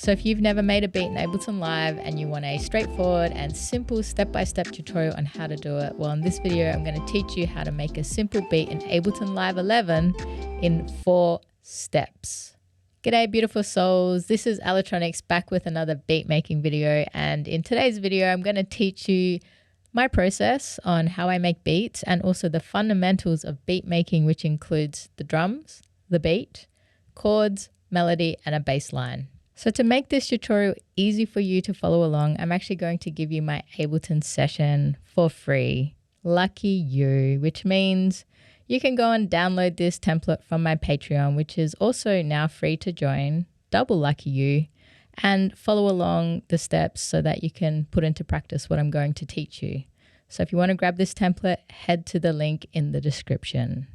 So if you've never made a beat in Ableton Live and you want a straightforward and simple step-by-step tutorial on how to do it, well, in this video, I'm going to teach you how to make a simple beat in Ableton Live 11 in 4 steps. G'day, beautiful souls. This is Electronics back with another beat making video. And in today's video, I'm going to teach you my process on how I make beats and also the fundamentals of beat making, which includes the drums, the beat, chords, melody, and a bass line. So to make this tutorial easy for you to follow along, I'm actually going to give you my Ableton session for free. Lucky you, which means you can go and download this template from my Patreon, which is also now free to join, double lucky you, and follow along the steps so that you can put into practice what I'm going to teach you. So if you want to grab this template, head to the link in the description.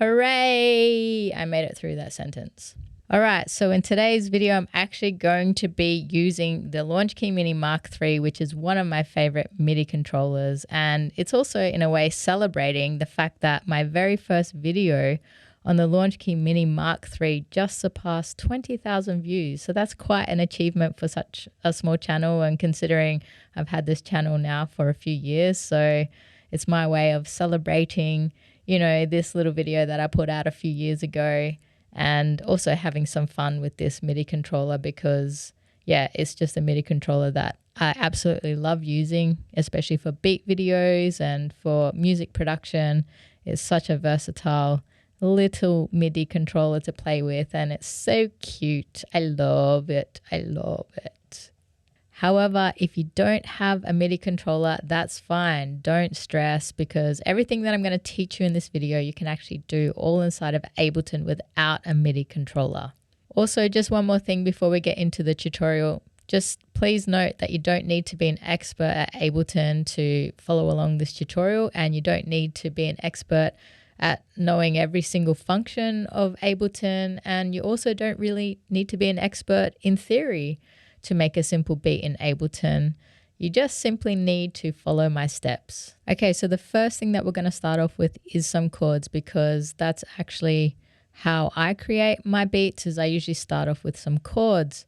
Hooray! I made it through that sentence. All right, so in today's video, I'm actually going to be using the Launchkey Mini Mark III, which is one of my favorite MIDI controllers. And it's also, in a way, celebrating the fact that my very first video on the Launchkey Mini Mark III just surpassed 20,000 views. So that's quite an achievement for such a small channel, and considering I've had this channel now for a few years. So it's my way of celebrating, you know, this little video that I put out a few years ago, and also having some fun with this MIDI controller because, yeah, it's just a MIDI controller that I absolutely love using, especially for beat videos and for music production. It's such a versatile little MIDI controller to play with, and it's so cute. I love it. I love it. However, if you don't have a MIDI controller, that's fine. Don't stress, because everything that I'm going to teach you in this video, you can actually do all inside of Ableton without a MIDI controller. Also, just one more thing before we get into the tutorial. Just please note that you don't need to be an expert at Ableton to follow along this tutorial, and you don't need to be an expert at knowing every single function of Ableton, and you also don't really need to be an expert in theory to make a simple beat in Ableton. You just simply need to follow my steps. Okay, so the first thing that we're going to start off with is some chords, because that's actually how I create my beats. Is I usually start off with some chords.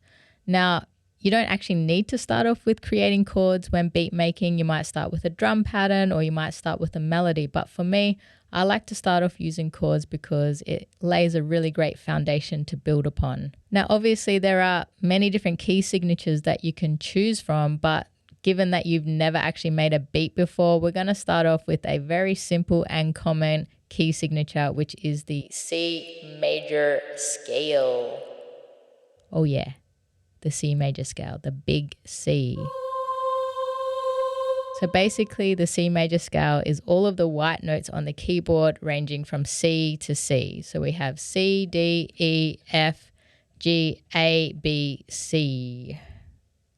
Now, you don't actually need to start off with creating chords when beat making. You might start with a drum pattern or you might start with a melody. But for me, I like to start off using chords because it lays a really great foundation to build upon. Now, obviously, there are many different key signatures that you can choose from, but given that you've never actually made a beat before, we're going to start off with a very simple and common key signature, which is the C major scale. Oh yeah, the C major scale, the big C. So basically, the C major scale is all of the white notes on the keyboard ranging from C to C. So we have C, D, E, F, G, A, B, C.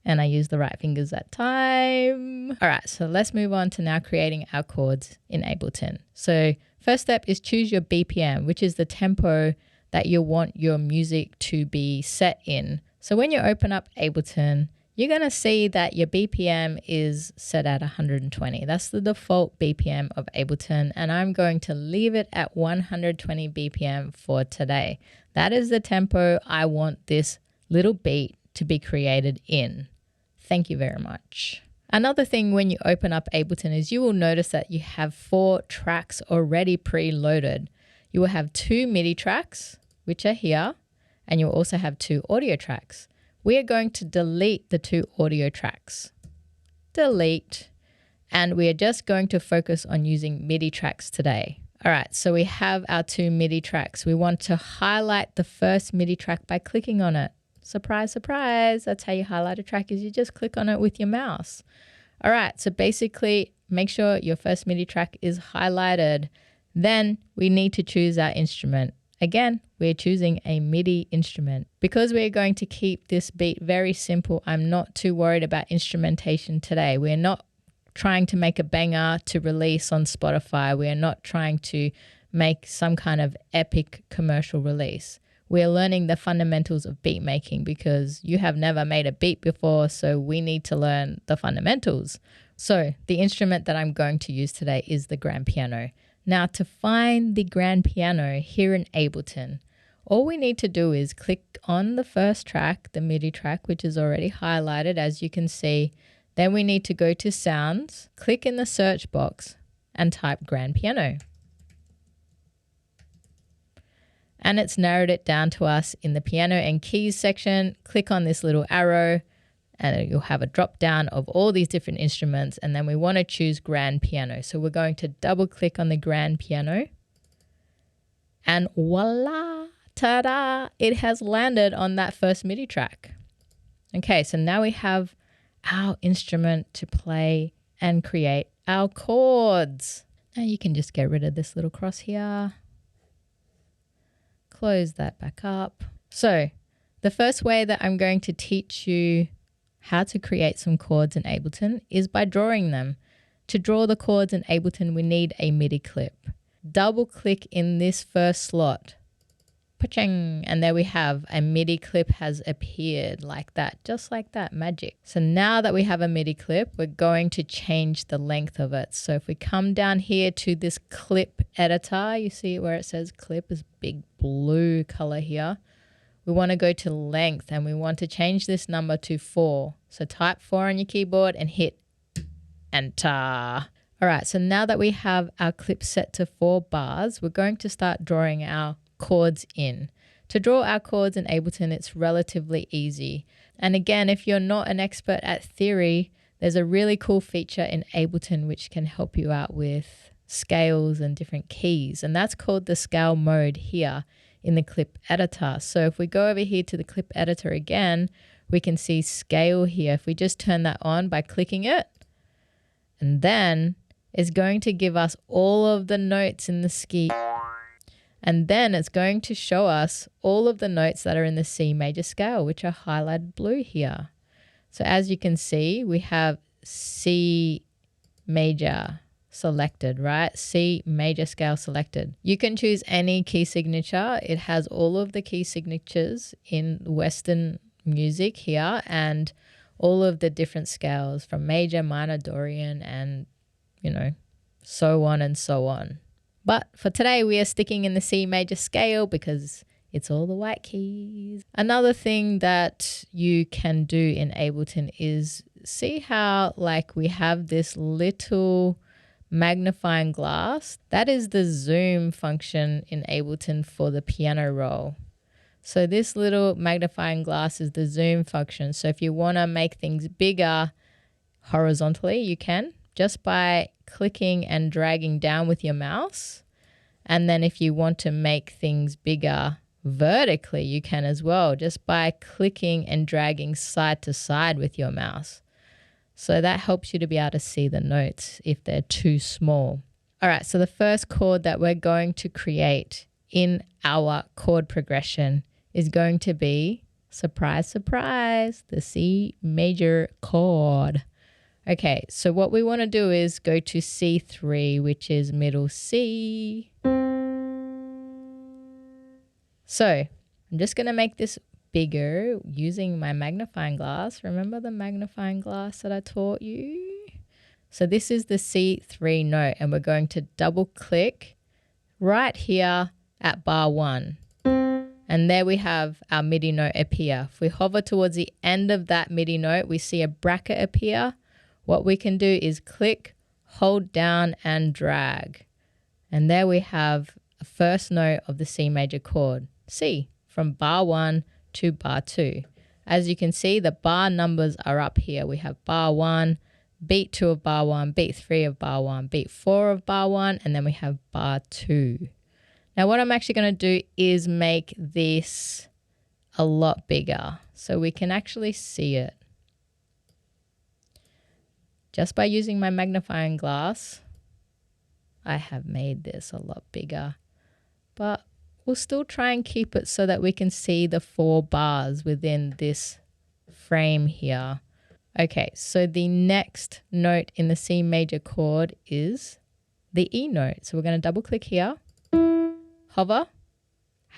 And I use the right fingers that time. All right, so let's move on to now creating our chords in Ableton. So first step is choose your BPM, which is the tempo that you want your music to be set in. So when you open up Ableton, you're going to see that your BPM is set at 120. That's the default BPM of Ableton, and I'm going to leave it at 120 BPM for today. That is the tempo I want this little beat to be created in. Thank you very much. Another thing when you open up Ableton is you will notice that you have 4 tracks already preloaded. You will have 2 MIDI tracks, which are here, and you'll also have 2 audio tracks. We are going to delete the 2 audio tracks. Delete. And we are just going to focus on using MIDI tracks today. All right, so we have our 2 MIDI tracks. We want to highlight the first MIDI track by clicking on it. Surprise, surprise. That's how you highlight a track, is you just click on it with your mouse. All right, so basically make sure your first MIDI track is highlighted. Then we need to choose our instrument. Again, we're choosing a MIDI instrument. Because we're going to keep this beat very simple, I'm not too worried about instrumentation today. We're not trying to make a banger to release on Spotify. We are not trying to make some kind of epic commercial release. We're learning the fundamentals of beat making because you have never made a beat before, so we need to learn the fundamentals. So the instrument that I'm going to use today is the grand piano. Now, to find the grand piano here in Ableton, All we need to do is click on the first track, the MIDI track, which is already highlighted, as you can see. Then we need to go to sounds, click in the search box and type grand piano. And it's narrowed it down to us in the piano and keys section. Click on this little arrow and you'll have a drop down of all these different instruments. And then we want to choose grand piano. So we're going to double click on the grand piano and voila, ta-da, it has landed on that first MIDI track. Okay, so now we have our instrument to play and create our chords. Now you can just get rid of this little cross here. Close that back up. So the first way that I'm going to teach you how to create some chords in Ableton is by drawing them. To draw the chords in Ableton, we need a MIDI clip. Double click in this first slot. Pa-ching! And there we have a MIDI clip has appeared like that, just like that, magic. So now that we have a MIDI clip, we're going to change the length of it. So if we come down here to this clip editor, you see where it says clip is big blue color here. We want to go to length and we want to change this number to 4. So type 4 on your keyboard and hit enter. All right, so now that we have our clip set to 4 bars, we're going to start drawing our chords in. To draw our chords in Ableton, it's relatively easy. And again, if you're not an expert at theory, there's a really cool feature in Ableton which can help you out with scales and different keys. And that's called the scale mode here in the clip editor. So if we go over here to the clip editor again, we can see scale here. If we just turn that on by clicking it, and then it's going to give us all of the notes in the ski. And then it's going to show us all of the notes that are in the C major scale, which are highlighted blue here. So as you can see, we have C major selected, right? C major scale selected. You can choose any key signature. It has all of the key signatures in Western music here and all of the different scales from major, minor, Dorian, and, you know, so on and so on. But for today, we are sticking in the C major scale because it's all the white keys. Another thing that you can do in Ableton is see how like we have this little magnifying glass. That is the zoom function in Ableton for the piano roll. So this little magnifying glass is the zoom function. So if you want to make things bigger horizontally, you can just by clicking and dragging down with your mouse. And then if you want to make things bigger vertically, you can as well, just by clicking and dragging side to side with your mouse. So that helps you to be able to see the notes if they're too small. All right, so the first chord that we're going to create in our chord progression is going to be, surprise, surprise, the C major chord. Okay, so what we want to do is go to C3, which is middle C. So I'm just going to make this bigger using my magnifying glass. Remember the magnifying glass that I taught you? So this is the C3 note, and we're going to double click right here at bar 1. And there we have our MIDI note appear. If we hover towards the end of that MIDI note, we see a bracket appear. What we can do is click, hold down, and drag. And there we have a first note of the C major chord, C, from bar 1 to bar 2. As you can see, the bar numbers are up here. We have bar 1, beat 2 of bar 1, beat 3 of bar 1, beat 4 of bar 1, and then we have bar 2. Now what I'm actually going to do is make this a lot bigger so we can actually see it. Just by using my magnifying glass, I have made this a lot bigger. But we'll still try and keep it so that we can see the 4 bars within this frame here. Okay, so the next note in the C major chord is the E note. So we're going to double click here, hover,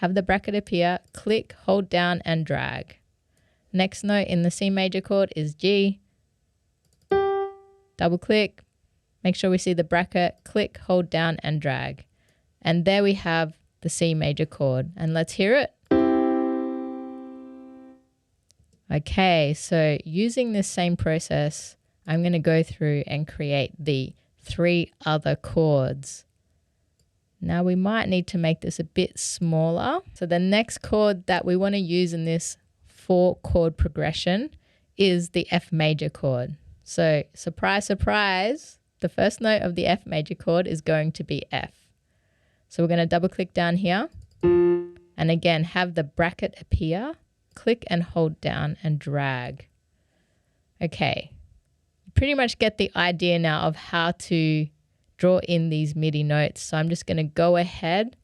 have the bracket appear, click, hold down, and drag. Next note in the C major chord is G. Double click, make sure we see the bracket, click, hold down, and drag. And there we have the C major chord. And let's hear it. Okay, so using this same process, I'm going to go through and create the 3 other chords. Now we might need to make this a bit smaller. So the next chord that we want to use in this 4-chord progression is the F major chord. So surprise, surprise, the first note of the F major chord is going to be F. So we're going to double click down here and again have the bracket appear. Click and hold down and drag. Okay, you pretty much get the idea now of how to draw in these MIDI notes. So I'm just going to go ahead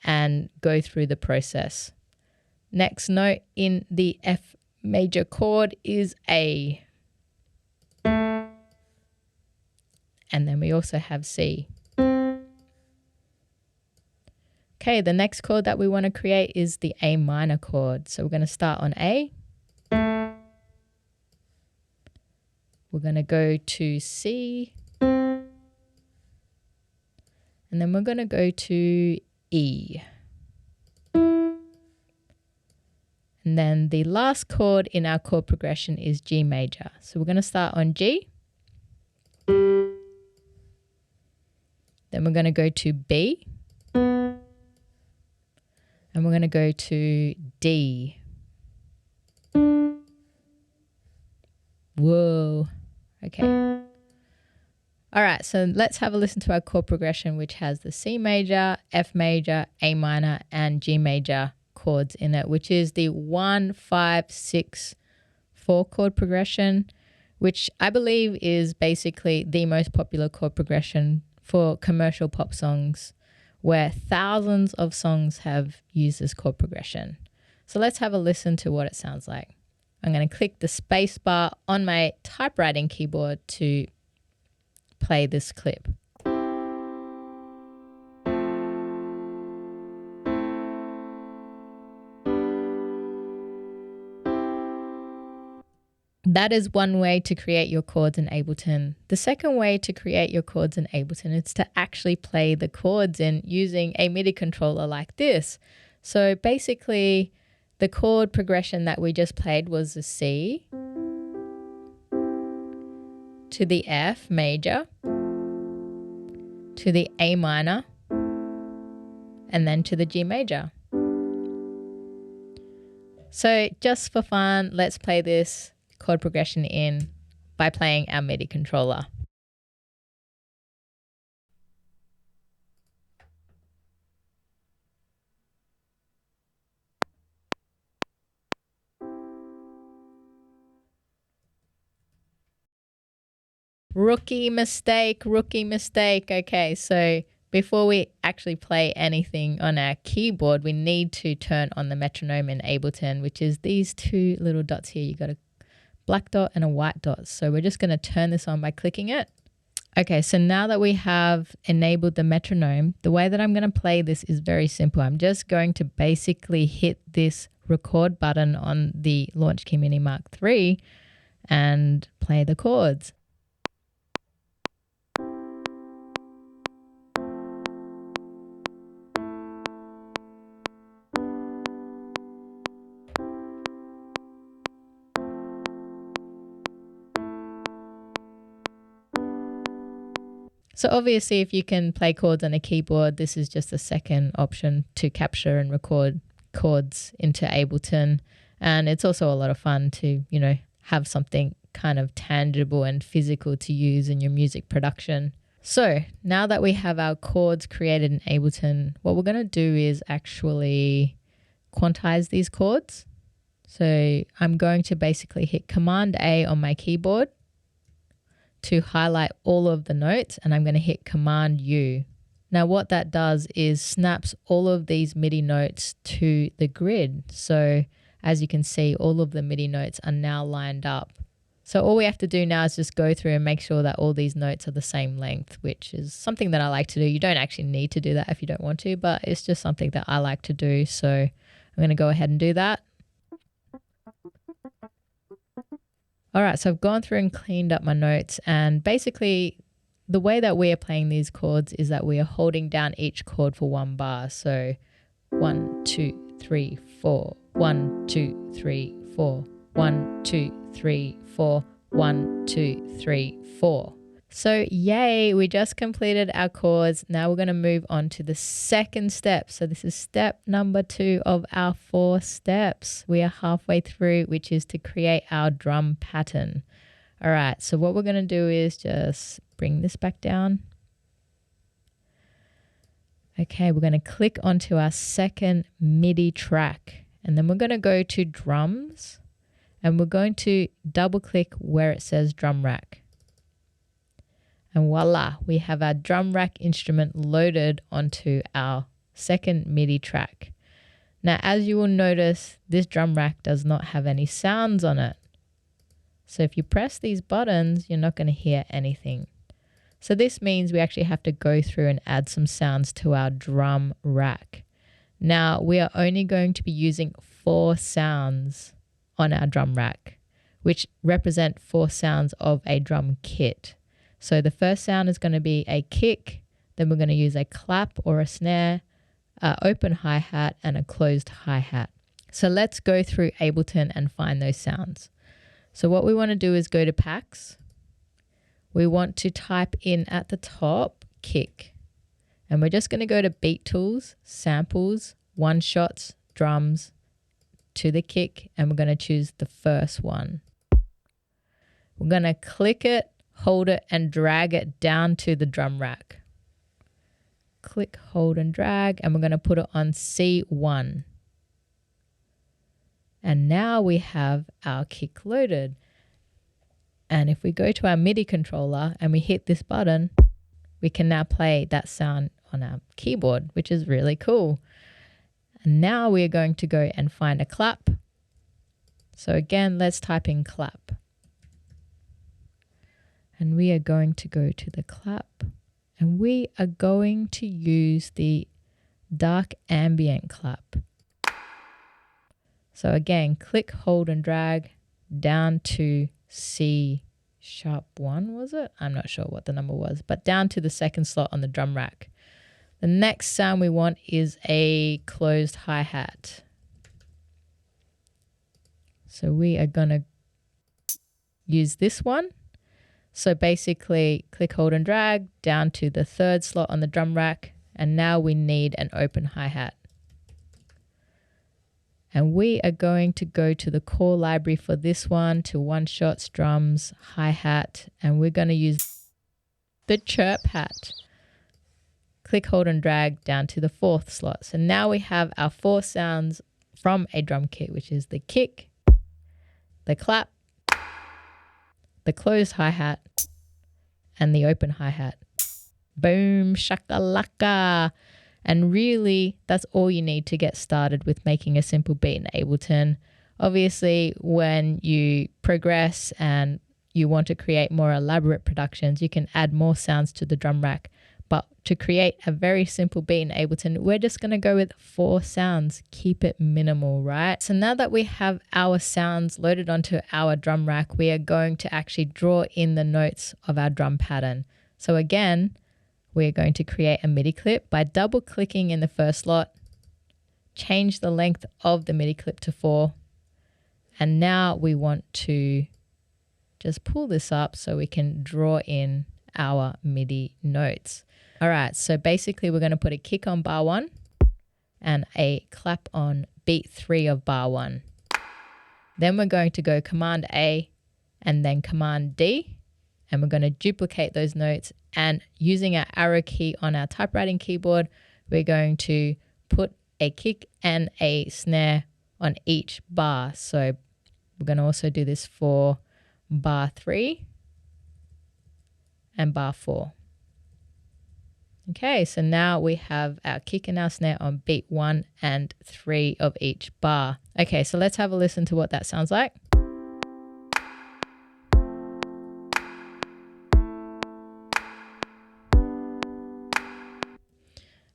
and go through the process. Next note in the F major chord is A. And then we also have C. Okay, the next chord that we want to create is the A minor chord. So we're going to start on A. We're going to go to C. And then we're going to go to E. And then the last chord in our chord progression is G major. So we're going to start on G. Then we're going to go to B. And we're going to go to D. Whoa. Okay. All right, so let's have a listen to our chord progression, which has the C major, F major, A minor, and G major chords in it, which is the 1, 5, 6, 4 chord progression, which I believe is basically the most popular chord progression for commercial pop songs, where thousands of songs have used this chord progression. So let's have a listen to what it sounds like. I'm going to click the space bar on my typewriting keyboard to play this clip. That is one way to create your chords in Ableton. The second way to create your chords in Ableton is to actually play the chords in using a MIDI controller like this. So basically, the chord progression that we just played was the C to the F major to the A minor and then to the G major. So just for fun, let's play this chord progression in by playing our MIDI controller. Rookie mistake, rookie mistake. Okay, so before we actually play anything on our keyboard, we need to turn on the metronome in Ableton, which is these 2 little dots here. You got a black dot and a white dot. So we're just going to turn this on by clicking it. Okay, so now that we have enabled the metronome, the way that I'm going to play this is very simple. I'm just going to basically hit this record button on the Launch Key Mini Mark III and play the chords. So obviously, if you can play chords on a keyboard, this is just a second option to capture and record chords into Ableton. And it's also a lot of fun to, you know, have something kind of tangible and physical to use in your music production. So now that we have our chords created in Ableton, what we're going to do is actually quantize these chords. So I'm going to basically hit Command A on my keyboard to highlight all of the notes, and I'm going to hit Command U. Now what that does is snaps all of these MIDI notes to the grid. So as you can see, all of the MIDI notes are now lined up. So all we have to do now is just go through and make sure that all these notes are the same length, which is something that I like to do. You don't actually need to do that if you don't want to, but it's just something that I like to do. So I'm going to go ahead and do that. All right, so I've gone through and cleaned up my notes, and basically the way that we are playing these chords is that we are holding down each chord for 1 bar. So 1, 2, 3, 4, 1, 2, 3, 4. 1, 2, 3, 4, 1, 2, 3, 4. So yay, we just completed our chords. Now we're going to move on to the second step. So this is step number 2 of our 4 steps. We are halfway through, which is to create our drum pattern. All right, so what we're going to do is just bring this back down. Okay, we're going to click onto our second MIDI track, and then we're going to go to drums, and we're going to double click where it says drum rack. And voila, we have our drum rack instrument loaded onto our second MIDI track. Now, as you will notice, this drum rack does not have any sounds on it. So if you press these buttons, you're not going to hear anything. So this means we actually have to go through and add some sounds to our drum rack. Now, we are only going to be using 4 sounds on our drum rack, which represent 4 sounds of a drum kit. So the first sound is going to be a kick, then we're going to use a clap or a snare, open hi-hat, and a closed hi-hat. So let's go through Ableton and find those sounds. So what we want to do is go to packs. We want to type in at the top, kick. And we're just going to go to beat tools, samples, one shots, drums, to the kick, and we're going to choose the first one. We're going to click it, hold it, and drag it down to the drum rack. Click, hold, and drag, and we're going to put it on C1. And now we have our kick loaded. And if we go to our MIDI controller and we hit this button, we can now play that sound on our keyboard, which is really cool. And now we're going to go and find a clap. So again, let's type in clap. And we are going to go to the clap, and we are going to use the dark ambient clap. So again, click, hold, and drag down to C#1, was it? I'm not sure what the number was, but down to the second slot on the drum rack. The next sound we want is a closed hi-hat. So we are going to use this one. So basically, click, hold, and drag down to the third slot on the drum rack. And now we need an open hi-hat. And we are going to go to the core library for this one, to one shots, drums, hi-hat. And we're going to use the chirp hat. Click, hold, and drag down to the 4th slot. So now we have our 4 sounds from a drum kit, which is the kick, the clap, the closed hi-hat, and the open hi-hat. Boom, shakalaka. And really, that's all you need to get started with making a simple beat in Ableton. Obviously, when you progress and you want to create more elaborate productions, you can add more sounds to the drum rack. But to create a very simple beat in Ableton, we're just going to go with 4 sounds. Keep it minimal, right? So now that we have our sounds loaded onto our drum rack, we are going to actually draw in the notes of our drum pattern. So again, we're going to create a MIDI clip by double clicking in the first slot, change the length of the MIDI clip to 4. And now we want to just pull this up so we can draw in our MIDI notes. All right, so basically we're going to put a kick on bar 1 and a clap on beat 3 of bar 1. Then we're going to go Command A and then Command D, and we're going to duplicate those notes, and using our arrow key on our typewriting keyboard, we're going to put a kick and a snare on each bar. So we're going to also do this for bar 3 and bar 4. Okay, so now we have our kick and our snare on beat 1 and 3 of each bar. Okay, so let's have a listen to what that sounds like.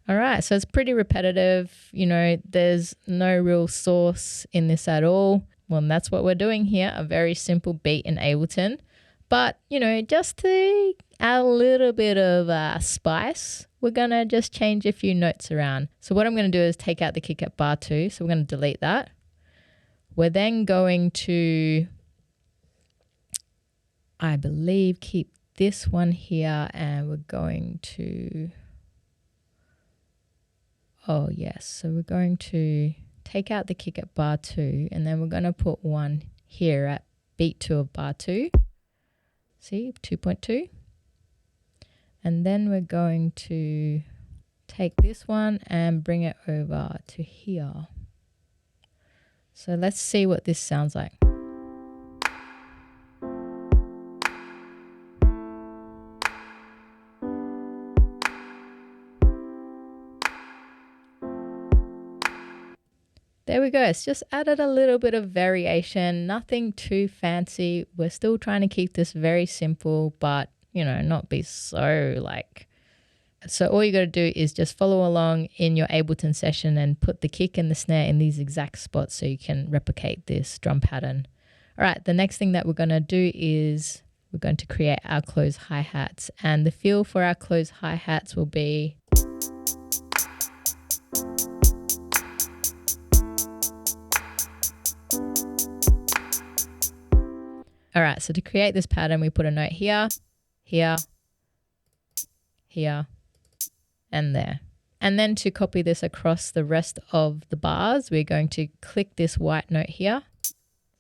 All right, so it's pretty repetitive. You know, there's no real source in this at all. Well, that's what we're doing here, a very simple beat in Ableton. But, you know, just to add a little bit of spice, we're going to just change a few notes around. So what I'm going to do is take out the kick at bar 2. So we're going to delete that. We're then going to, I believe, keep this one here, and we're going to, oh yes, so we're going to take out the kick at bar 2, and then we're going to put one here at beat 2 of bar 2. See, 2.2. And then we're going to take this one and bring it over to here. So let's see what this sounds like. There we go. It's just added a little bit of variation, nothing too fancy. We're still trying to keep this very simple, but, you know, not be so like... So all you got to do is just follow along in your Ableton session and put the kick and the snare in these exact spots so you can replicate this drum pattern. All right, the next thing that we're going to do is we're going to create our close hi-hats, and the feel for our close hi-hats will be... All right, so to create this pattern, we put a note here, here, here, and there. And then to copy this across the rest of the bars, we're going to click this white note here,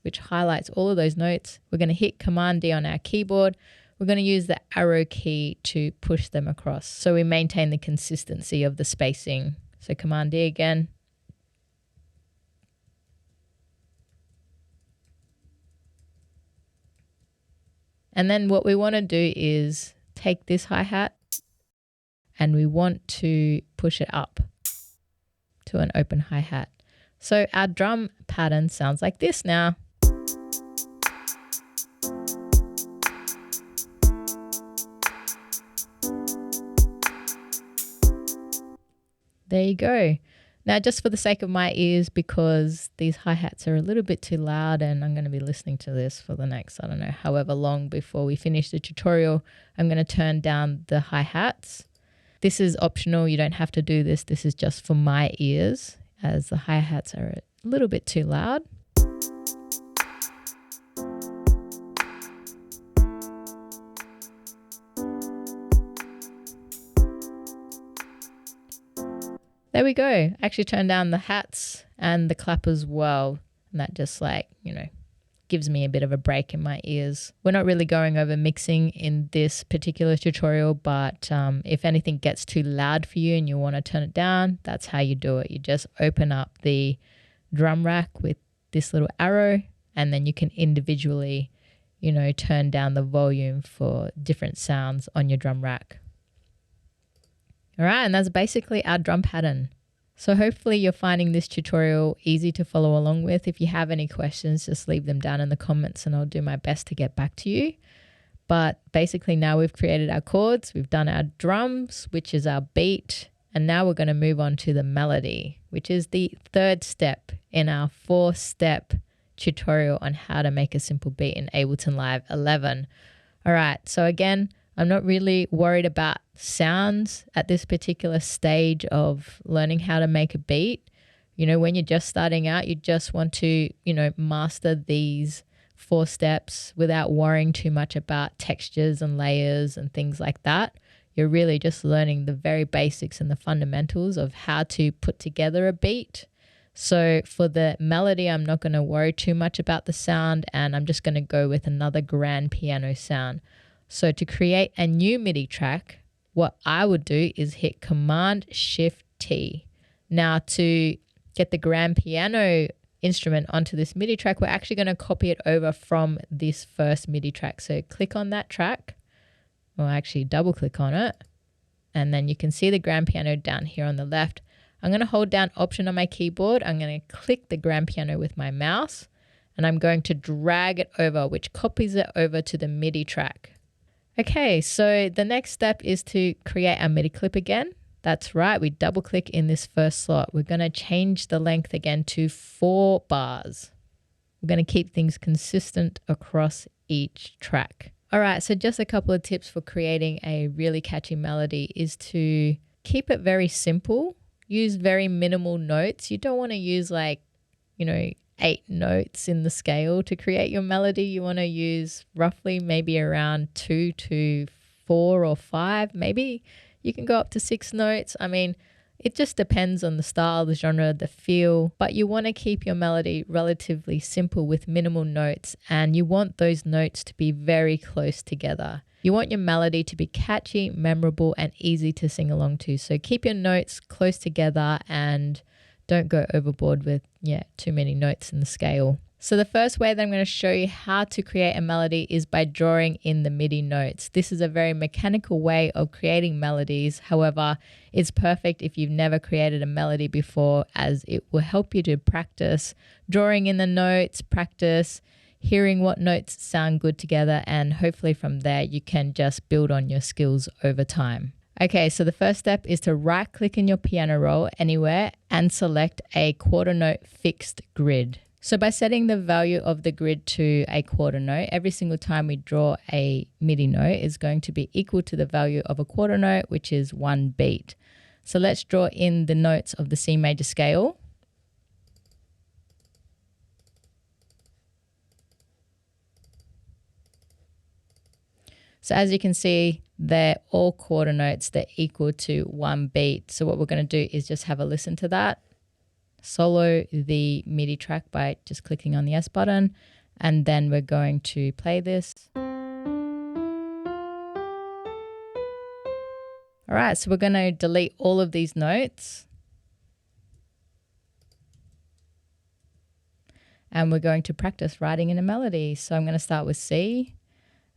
which highlights all of those notes. We're going to hit Command D on our keyboard. We're going to use the arrow key to push them across, so we maintain the consistency of the spacing. So Command D again. And then what we want to do is take this hi-hat and we want to push it up to an open hi-hat. So our drum pattern sounds like this now. There you go. Now, just for the sake of my ears, because these hi-hats are a little bit too loud and I'm going to be listening to this for the next, I don't know, however long before we finish the tutorial, I'm going to turn down the hi-hats. This is optional. You don't have to do this. This is just for my ears, as the hi-hats are a little bit too loud. There we go. Actually turn down the hats and the clap as well. And that just like, you know, gives me a bit of a break in my ears. We're not really going over mixing in this particular tutorial, but if anything gets too loud for you and you want to turn it down, that's how you do it. You just open up the drum rack with this little arrow, and then you can individually, you know, turn down the volume for different sounds on your drum rack. All right, and that's basically our drum pattern. So hopefully you're finding this tutorial easy to follow along with. If you have any questions, just leave them down in the comments and I'll do my best to get back to you. But basically now we've created our chords, we've done our drums, which is our beat, and now we're going to move on to the melody, which is the third step in our 4-step tutorial on how to make a simple beat in Ableton Live 11. All right, so again, I'm not really worried about sounds at this particular stage of learning how to make a beat. You know, when you're just starting out, you just want to, you know, master these 4 steps without worrying too much about textures and layers and things like that. You're really just learning the very basics and the fundamentals of how to put together a beat. So for the melody, I'm not going to worry too much about the sound, and I'm just going to go with another grand piano sound. So to create a new MIDI track, what I would do is hit Command-Shift-T. Now to get the grand piano instrument onto this MIDI track, we're actually going to copy it over from this first MIDI track. So click on that track, or actually double click on it, and then you can see the grand piano down here on the left. I'm going to hold down Option on my keyboard. I'm going to click the grand piano with my mouse, and I'm going to drag it over, which copies it over to the MIDI track. Okay, so the next step is to create our MIDI clip again. That's right, we double click in this first slot. We're going to change the length again to 4 bars. We're going to keep things consistent across each track. All right, so just a couple of tips for creating a really catchy melody is to keep it very simple. Use very minimal notes. You don't want to use like, you know, 8 notes in the scale to create your melody. You want to use roughly maybe around 2 to 4 or 5. Maybe you can go up to 6 notes. I mean, it just depends on the style, the genre, the feel, but you want to keep your melody relatively simple with minimal notes, and you want those notes to be very close together. You want your melody to be catchy, memorable, and easy to sing along to. So keep your notes close together and don't go overboard with, too many notes in the scale. So the first way that I'm going to show you how to create a melody is by drawing in the MIDI notes. This is a very mechanical way of creating melodies. However, it's perfect if you've never created a melody before, as it will help you to practice drawing in the notes, practice hearing what notes sound good together, and hopefully from there you can just build on your skills over time. Okay, so the first step is to right click in your piano roll anywhere and select a quarter note fixed grid. So by setting the value of the grid to a quarter note, every single time we draw a MIDI note is going to be equal to the value of a quarter note, which is 1 beat. So let's draw in the notes of the C major scale. So as you can see, they're all quarter notes. They're equal to 1 beat. So what we're going to do is just have a listen to that. Solo the MIDI track by just clicking on the S button, and then we're going to play this. All right, so we're going to delete all of these notes, and we're going to practice writing in a melody. So I'm going to start with C,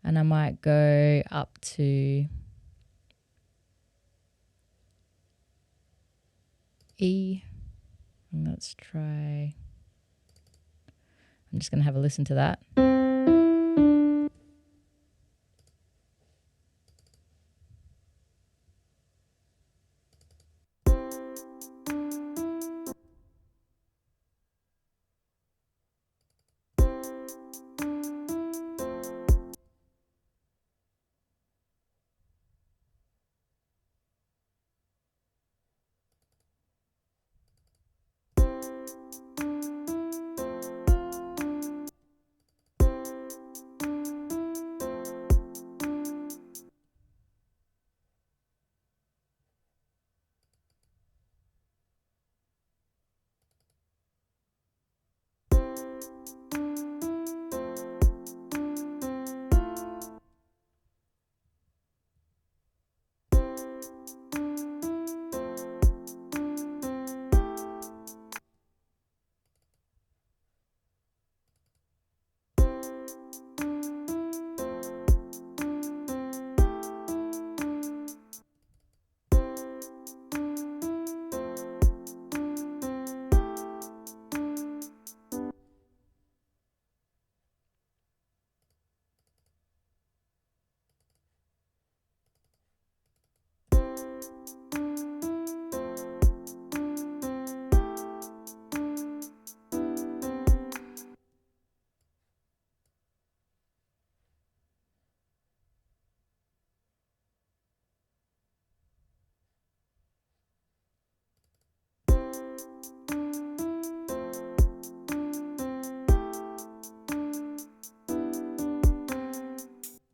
and I might go up to E. And let's try, I'm just going to have a listen to that.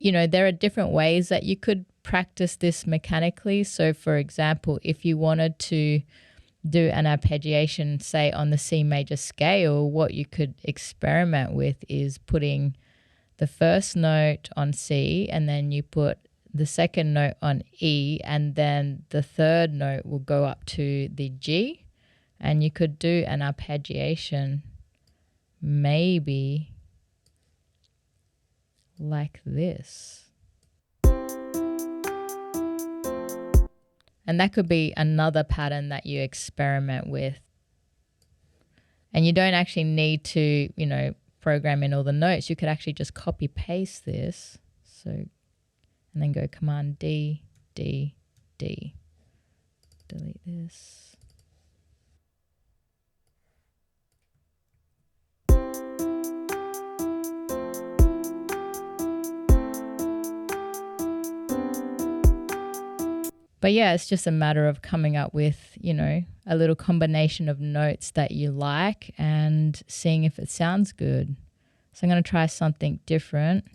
You know, there are different ways that you could practice this mechanically. So for example, if you wanted to do an arpeggiation, say on the C major scale, what you could experiment with is putting the first note on C, and then you put the second note on E, and then the third note will go up to the G, and you could do an arpeggiation maybe like this. And that could be another pattern that you experiment with. And you don't actually need to, you know, program in all the notes. You could actually just copy paste this. So, and then go Command D, D, D. Delete this. But yeah, it's just a matter of coming up with, you know, a little combination of notes that you like and seeing if it sounds good. So I'm going to try something different.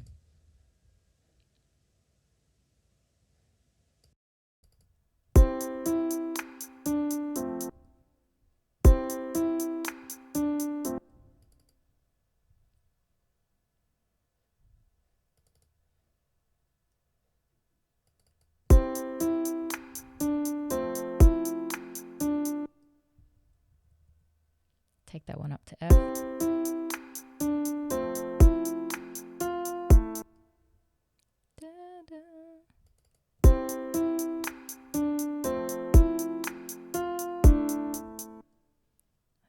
Take that one up to F. I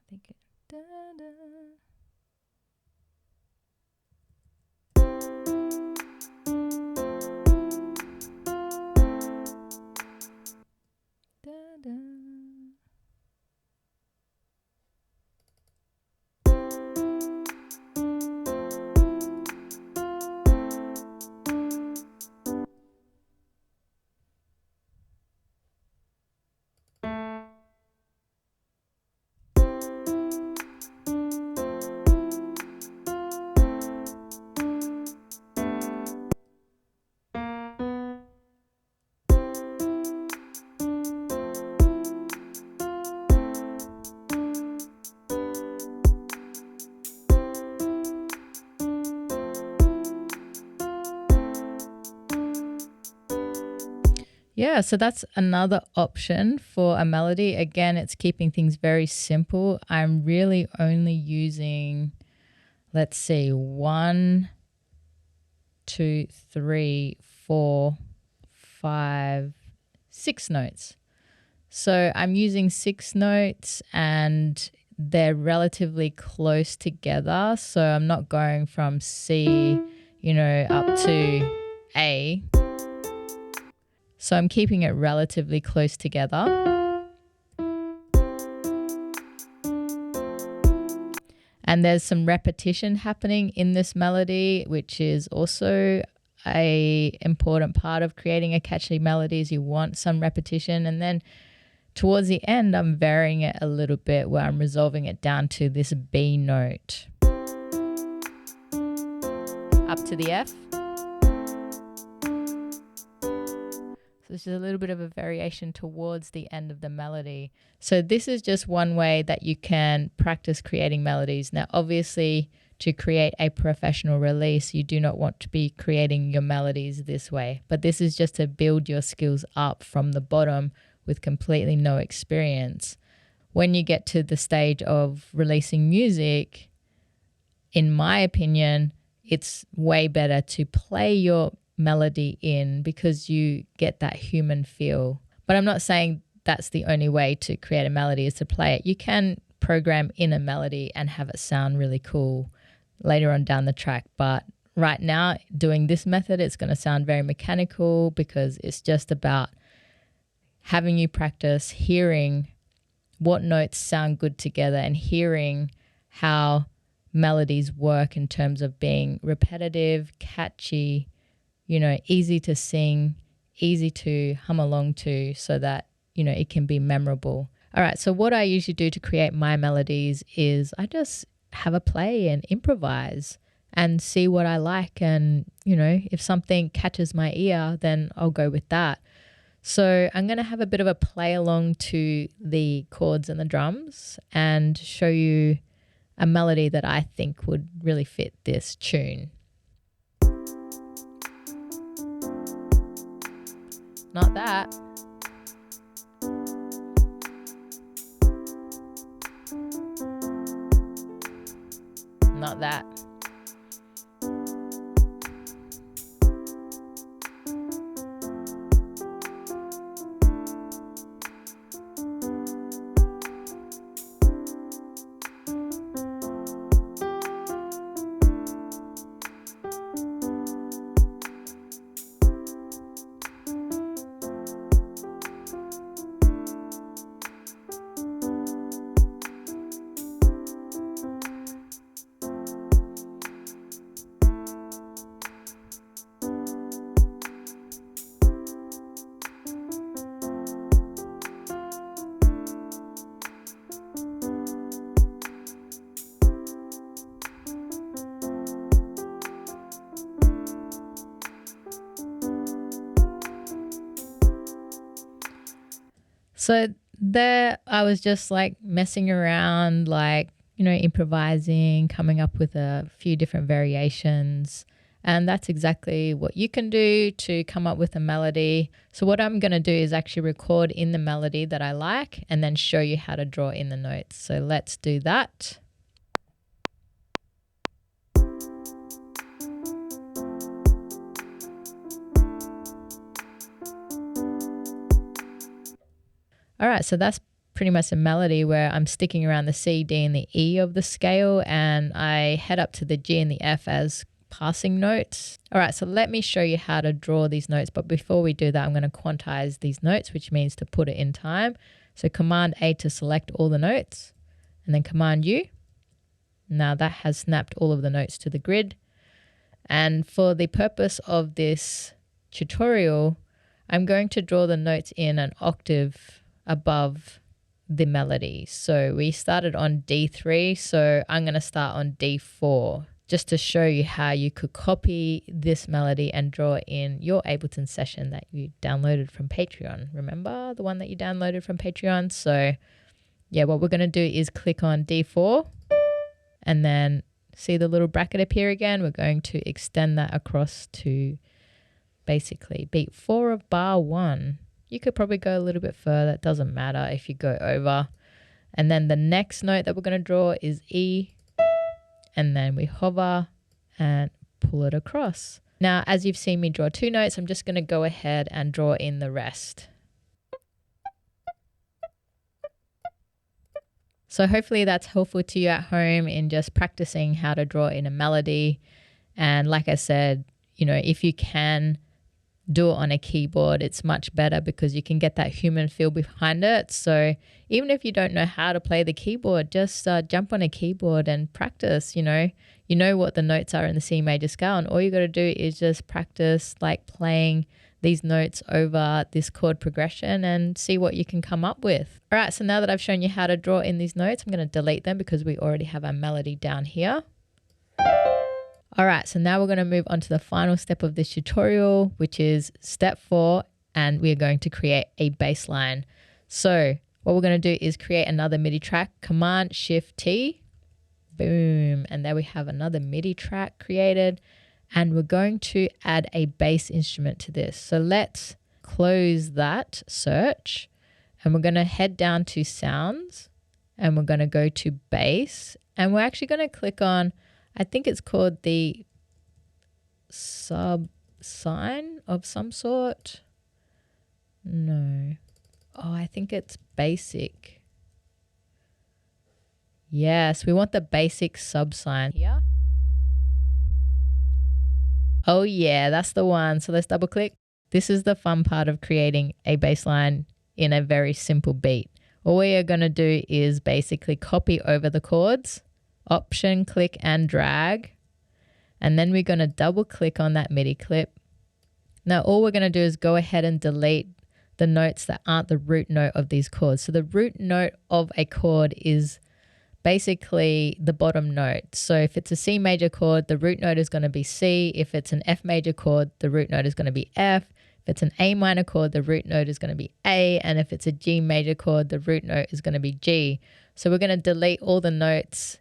think it. Yeah, so that's another option for a melody. Again, it's keeping things very simple. I'm really only using, let's see, 1, 2, 3, 4, 5, 6 notes. So I'm using 6 notes and they're relatively close together. So I'm not going from C, up to A. So I'm keeping it relatively close together. And there's some repetition happening in this melody, which is also an important part of creating a catchy melody is you want some repetition. And then towards the end, I'm varying it a little bit where I'm resolving it down to this B note. Up to the F. So this is a little bit of a variation towards the end of the melody. So this is just one way that you can practice creating melodies. Now, obviously, to create a professional release, you do not want to be creating your melodies this way. But this is just to build your skills up from the bottom with completely no experience. When you get to the stage of releasing music, in my opinion, it's way better to play your melody in because you get that human feel. But I'm not saying that's the only way to create a melody is to play it. You can program in a melody and have it sound really cool later on down the track. But right now, doing this method, it's going to sound very mechanical because it's just about having you practice hearing what notes sound good together and hearing how melodies work in terms of being repetitive, catchy, easy to sing, easy to hum along to so that, it can be memorable. All right, so what I usually do to create my melodies is I just have a play and improvise and see what I like. And, if something catches my ear, then I'll go with that. So I'm going to have a bit of a play along to the chords and the drums and show you a melody that I think would really fit this tune. Not that. Not that. So there I was just like messing around, like, improvising, coming up with a few different variations. And that's exactly what you can do to come up with a melody. So what I'm going to do is actually record in the melody that I like and then show you how to draw in the notes. So let's do that. All right, so that's pretty much a melody where I'm sticking around the C, D, and the E of the scale, and I head up to the G and the F as passing notes. All right, so let me show you how to draw these notes. But before we do that, I'm going to quantize these notes, which means to put it in time. So Command A to select all the notes, and then Command U. Now that has snapped all of the notes to the grid. And for the purpose of this tutorial, I'm going to draw the notes in an octave above the melody. So we started on D3, so I'm going to start on D4 just to show you how you could copy this melody and draw in your Ableton session that you downloaded from Patreon. Remember the one that you downloaded from Patreon? So yeah, what we're going to do is click on D4 and then see the little bracket appear again. We're going to extend that across to basically beat 4 of bar 1. You could probably go a little bit further. It doesn't matter if you go over. And then the next note that we're going to draw is E. And then we hover and pull it across. Now, as you've seen me draw 2 notes, I'm just going to go ahead and draw in the rest. So hopefully that's helpful to you at home in just practicing how to draw in a melody. And like I said, if you can do it on a keyboard, it's much better because you can get that human feel behind it. So even if you don't know how to play the keyboard, just jump on a keyboard and practice. You know what the notes are in the C major scale, and all you got to do is just practice like playing these notes over this chord progression and see what you can come up with. All right, so now that I've shown you how to draw in these notes, I'm going to delete them because we already have our melody down here. All right, so now we're going to move on to the final step of this tutorial, which is step 4, and we're going to create a bass line. So what we're going to do is create another MIDI track, Command-Shift-T, boom, and there we have another MIDI track created, and we're going to add a bass instrument to this. So let's close that search, and we're going to head down to Sounds, and we're going to go to Bass, and we're actually going to click on, I think it's called the sub sign of some sort. No. Oh, I think it's basic. Yes, we want the basic sub sign here. Oh yeah, that's the one. So let's double click. This is the fun part of creating a bass line in a very simple beat. All we are going to do is basically copy over the chords. Option, click and drag, and then we're going to double click on that MIDI clip. Now all we're going to do is go ahead and delete the notes that aren't the root note of these chords. So the root note of a chord is basically the bottom note. So if it's a C major chord, the root note is going to be C. If it's an F major chord, the root note is going to be F. If it's an A minor chord, the root note is going to be A. And if it's a G major chord, the root note is going to be G. So we're going to delete all the notes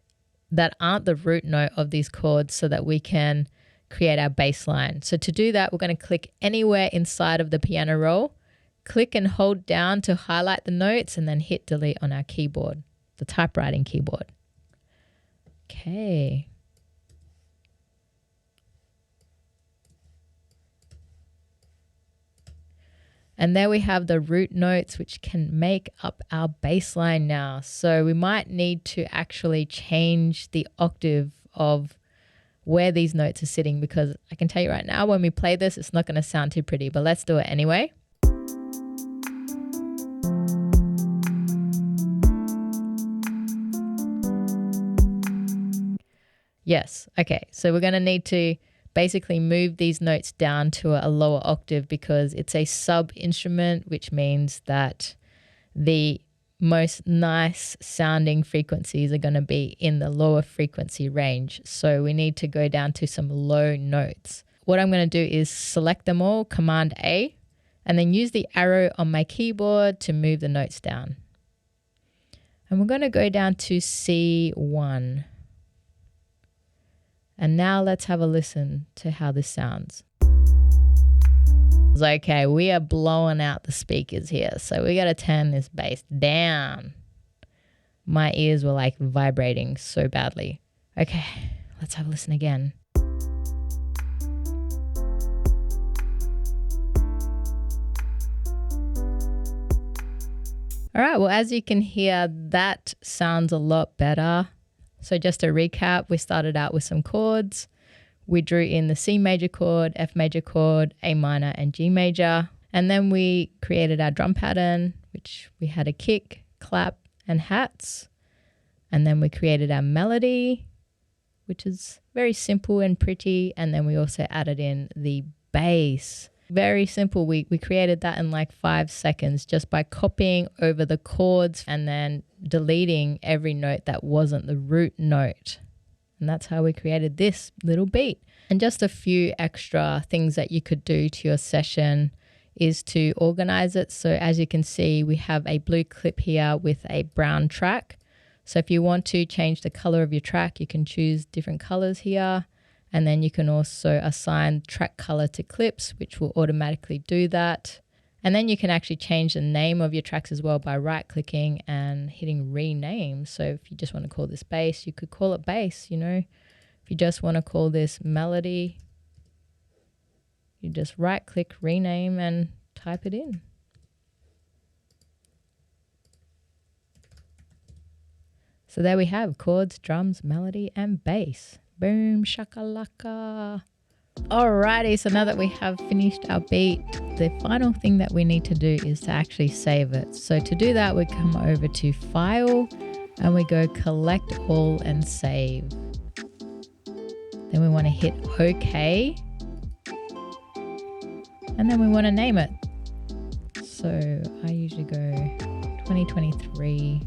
that aren't the root note of these chords so that we can create our bass line. So to do that, we're going to click anywhere inside of the piano roll, click and hold down to highlight the notes, and then hit delete on our keyboard, the typewriting keyboard. Okay. And there we have the root notes, which can make up our bass line now. So we might need to actually change the octave of where these notes are sitting, because I can tell you right now, when we play this, it's not going to sound too pretty, but let's do it anyway. Yes. Okay. So we're going to need to basically move these notes down to a lower octave because it's a sub instrument, which means that the most nice sounding frequencies are going to be in the lower frequency range. So we need to go down to some low notes. What I'm going to do is select them all, Command A, and then use the arrow on my keyboard to move the notes down. And we're going to go down to C1. And now let's have a listen to how this sounds. Okay, we are blowing out the speakers here, so we got to turn this bass down. My ears were like vibrating so badly. Okay, let's have a listen again. All right, well, as you can hear, that sounds a lot better. So just to recap, we started out with some chords. We drew in the C major chord, F major chord, A minor, and G major. And then we created our drum pattern, which we had a kick, clap, and hats. And then we created our melody, which is very simple and pretty. And then we also added in the bass. Very simple. We created that in like 5 seconds just by copying over the chords and then deleting every note that wasn't the root note. And that's how we created this little beat. And just a few extra things that you could do to your session is to organize it. So as you can see, we have a blue clip here with a brown track. So if you want to change the color of your track, you can choose different colors here. And then you can also assign track color to clips, which will automatically do that. And then you can actually change the name of your tracks as well by right-clicking and hitting rename. So if you just want to call this bass, you could call it bass, you know. If you just want to call this melody, you just right-click, rename, and type it in. So there we have chords, drums, melody, and bass. Boom, shakalaka. Alrighty, so now that we have finished our beat, the final thing that we need to do is to actually save it. So to do that, we come over to File and we go Collect All and Save. Then we want to hit OK. And then we want to name it. So I usually go 2023.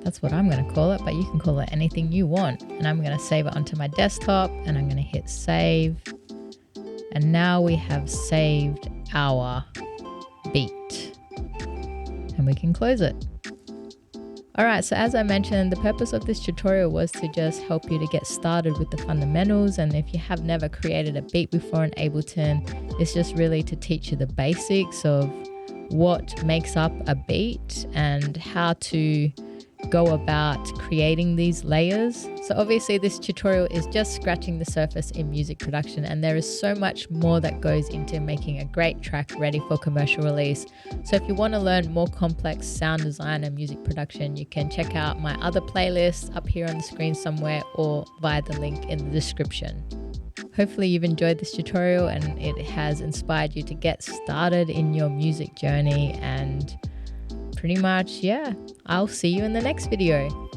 That's what I'm going to call it, but you can call it anything you want. And I'm going to save it onto my desktop and I'm going to hit save. And now we have saved our beat and we can close it. All right, so as I mentioned, the purpose of this tutorial was to just help you to get started with the fundamentals. And if you have never created a beat before in Ableton, it's just really to teach you the basics of what makes up a beat and how to go about creating these layers. So obviously this tutorial is just scratching the surface in music production, and there is so much more that goes into making a great track ready for commercial release. So if you want to learn more complex sound design and music production, you can check out my other playlists up here on the screen somewhere or via the link in the description. Hopefully you've enjoyed this tutorial and it has inspired you to get started in your music journey, and pretty much, yeah, I'll see you in the next video.